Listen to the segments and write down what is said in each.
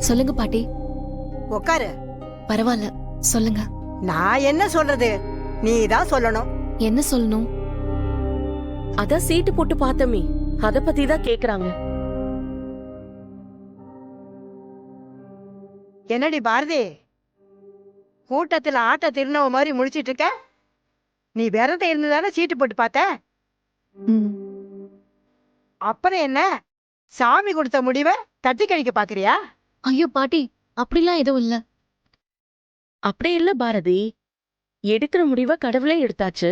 சொல்லுங்க பாட்டி. உட்காரு. பரவாயில்ல, சொல்லுங்க. நான் என்ன சொல்றது, நீதான் சொல்லணும். என்ன சொல்லணும்? அதான் சீட்டு போட்டு பார்த்தமே, அத பத்தி தான் கேக்குறாங்க. என்னடி பாரதி, கூட்டத்துல ஆட்ட திருநவ மாதிரி முடிச்சிட்டு இருக்க? நீ விரதம் இருந்துதானே சீட்டு போட்டு பார்த்த? அப்புறம் என்ன, சாமி கொடுத்த முடிவை தட்டி கழிக்க பாக்குறியா? ஐயோ பாட்டி, அப்படிலாம் எதுவும் இல்ல. அப்படி இல்ல பாரதி, எடுக்கிற முடிவை கடவுளே எடுத்தாச்சு.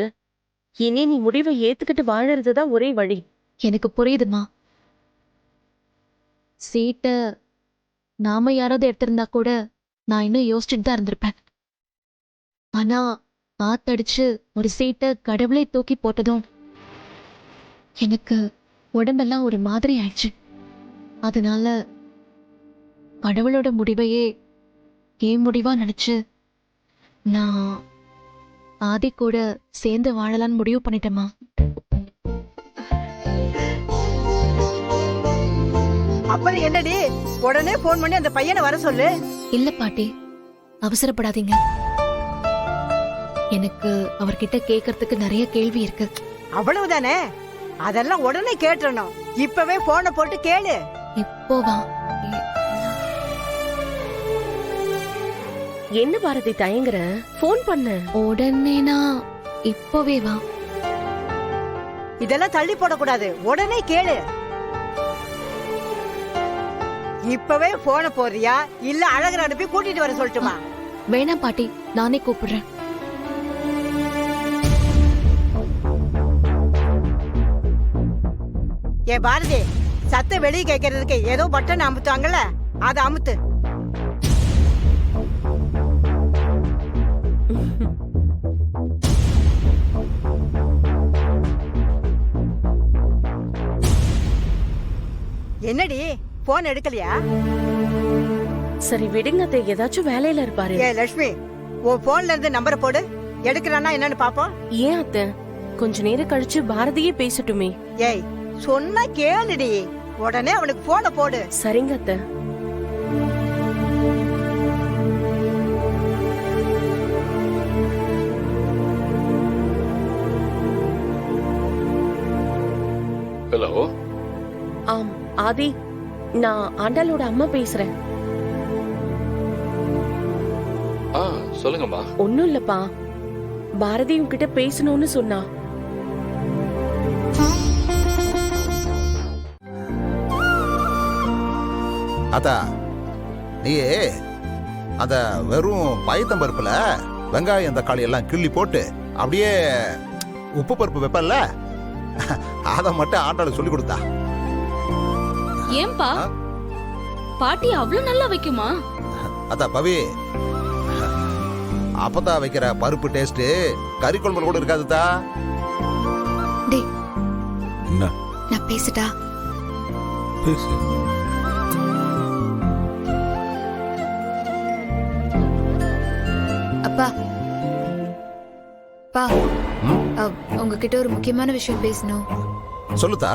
இனி நீ முடிவை ஏத்துக்கிட்டு வாழறதுதான் ஒரே வழி. எனக்கு புரியுதுமா. சீட்ட நாம யாராவது எடுத்திருந்தா கூட நான் இன்னும் யோசிச்சுட்டு தான் இருந்திருப்பேன். ஆனா ஆத்தடிச்சு ஒரு சீட்டை கடவுளே தூக்கி போட்டதும் எனக்கு உடம்பெல்லாம் ஒரு மாதிரி ஆயிடுச்சு. அதனால கடவுளோட முடிவையே என் முடிவா நினைச்சு நான் ஆதி கூட சேர்ந்து வாழலான்னு முடிவு பண்ணிட்டேம்மா. அப்புறம் என்னடி, உடனே போன் பண்ணி அந்த பையனை வர சொல்லு. இல்ல பாட்டி, அவசரப்படாதீங்க. எனக்கு அவர்கிட்ட கேட்கறதுக்கு நிறைய கேள்வி இருக்கு. அவ்வளவுதானே, அதெல்லாம் உடனே கேட்டுறணும். இப்பவே போனை போட்டு கேளு. இப்போவா? என்ன பாரதி தயங்குற? போன் பண்ண. உடனேனா? இப்போவே வா. இதெல்லாம் தள்ளி போடக்கூடாது, உடனே கேளு. இப்பவே போன போறியா இல்ல அழகர் அனுப்பி கூட்டிட்டு வர சொல்லட்டுமா? வேணாம் பாட்டி, நானே கூப்பிடுறேன். ஏ பாரதி, சத்த வெளியே கேட்கறதுக்கு ஏதோ பட்டன் அமுத்துவாங்கல்ல, அதை அமுத்து. என்னடி, போன் எடுக்கலையா? சரி விடுங்க அத்தை, ஏதாச்சும் வேலையில இருப்பாரு. ஏ லட்சுமி, உன் போன்ல இருந்து நம்பரை போடு, எடுக்கிறானா என்னன்னு பாப்போம். ஏன் அத்தை, கொஞ்ச நேரம் கழிச்சு பாரதியே பேசட்டுமே. ஏய் சொன்னா கேளுடி, உடனே அவனுக்கு போன போடு. சரிங்க அத்தை. ஹலோ. ஆம் ஆதி, நான் ஆண்டாளோட அம்மா பேசுறேன். சொல்லுங்கம்மா. ஒண்ணும் இல்லப்பா, பாரதி உன்கிட்ட பேசணும்னு சொன்னா. அதா நீ அந்த வெறும் பயத்தம்பருப்புல வெங்காயம் தக்காளி எல்லாம் கிள்ளி போட்டு அப்படியே உப்பு பருப்பு வைப்பல்ல, அத மட்டும் ஆண்டாளுக்கு சொல்லி கொடுத்தா. ஏன்பா பாட்டி அவ்வளவு நல்லா வைக்குமா? அதா பவி, அப்பதான் வைக்கிற பருப்பு டேஸ்ட் கறி குழம்புல கூட இருக்காதுதா. டேய், என்ன நான் பேசிட்டா? பேசு. அப்பா பா, உங்ககிட்ட ஒரு முக்கியமான விஷயம் பேசணும். சொல்லுதா.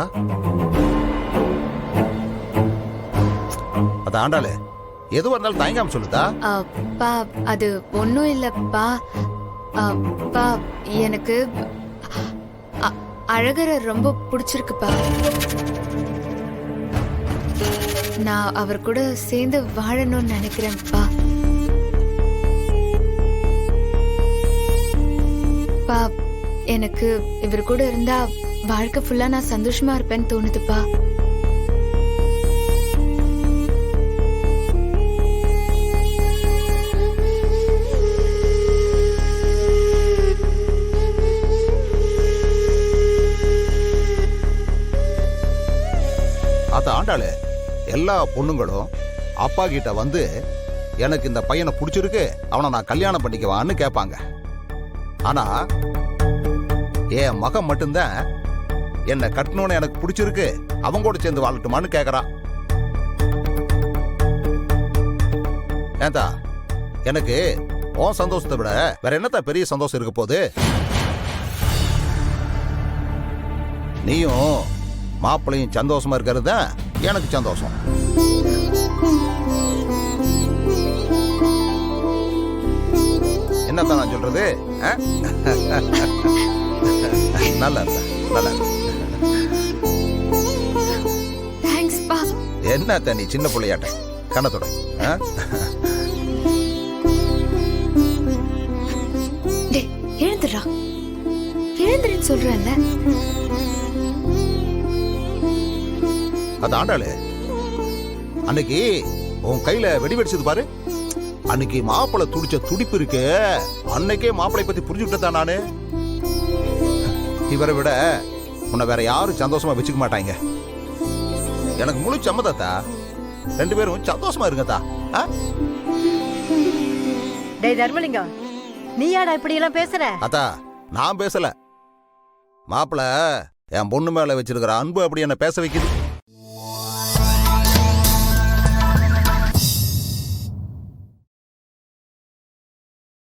அத ஆண்டாளு எதுவா இருந்தாலும் தயங்காம சொல்லுதா. பா, அது ஒன்னும் இல்லப்பா. பா, எனக்கு அழகரை ரொம்ப பிடிச்சிருக்குப்பா. நான் அவர் கூட சேர்ந்து வாழணும்னு நினைக்கிறேன்ப்பா. பா, எனக்கு இவர் கூட இருந்தா வாழ்க்கை ஃபுல்லா நான் சந்தோஷமா இருப்பேன்னு தோணுதுப்பா. அத ஆண்டாளு, எல்லா பொண்ணுங்களும் அப்பா கிட்ட வந்து எனக்கு இந்த பையனை பிடிச்சிருக்கு, அவனை நான் கல்யாணம் பண்ணிக்குவான்னு கேட்பாங்க. ஆனா என் மகன் மட்டும்தான் என்னை கட்டணும்னு எனக்கு பிடிச்சிருக்கு, அவங்க கூட சேர்ந்து வாழட்டுமான்னு கேக்குறான். ஏந்தா, எனக்கு உன் சந்தோஷத்தை விட வேற என்னத்த பெரிய சந்தோஷம் இருக்க போகுது? நீயும் மாப்பிள்ளையும் சந்தோஷமா இருக்கிறது தான் எனக்கு சந்தோஷம். என்னத்தான் நான் சொல்றது ஆ? நல்லா இருந்தா நல்லா இருந்தா. தேங்க்ஸ் பா. என்னத்த நீ சின்ன பிள்ளையாட்ட கண்ணத்தோட ஆ? டேய் எழுந்துடுறா, எழுந்துருன்னு சொல்றேன்ல. அது ஆண்டாளு அன்னைக்கு உன் கையில வெடி வெடிச்சது பாரு, அன்னைக்கு மாப்பிள்ளை துடிச்ச துடிப்பு இருக்கு. அன்னைக்கே மாப்பிள்ளை பத்தி புரிஞ்சுக்கிட்டதான் நானு. இவரை விட உன்னை வேற யாரும் சந்தோஷமா வச்சுக்க மாட்டாங்க. எனக்கு முழு சம்மதத்தா, 2 பேரும் சந்தோஷமா இருங்கத்தா. ஆ? டேய் தர்மலிங்கம், நீயாடா இப்படி எல்லாம் பேசுற? அத்தா நான் பேசல, மாப்பிள்ளை என் பொண்ணு மேல வச்சிருக்கிற அன்பு அப்படி என்ன பேச வைக்குது.